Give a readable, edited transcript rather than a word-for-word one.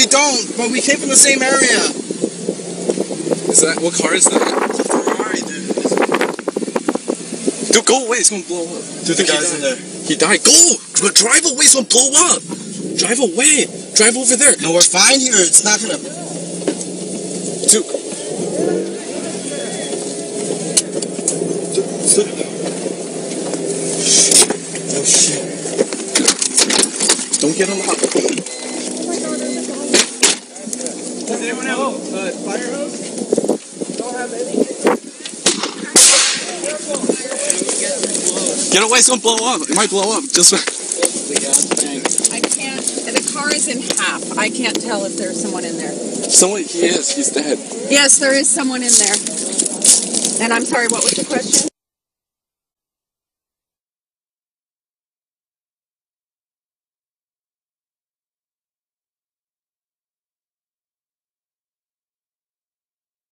We don't, but we came from the same area. Is that, what car is that? It's a Ferrari, dude. Dude, go away, it's gonna blow up. Dude, the guy's in there. He died. Go! Drive away, it's gonna blow up. Drive away. Drive over there. No, we're fine here. It's not gonna... Dude. Oh, shit. Don't get on the hot. Does anyone have a fire hose? Don't have any. Get away, it's gonna blow up. It might blow up. Just... I can't. The car is in half. I can't tell if there's someone in there. Someone, he is. He's dead. Yes, there is someone in there. And I'm sorry, what was the question?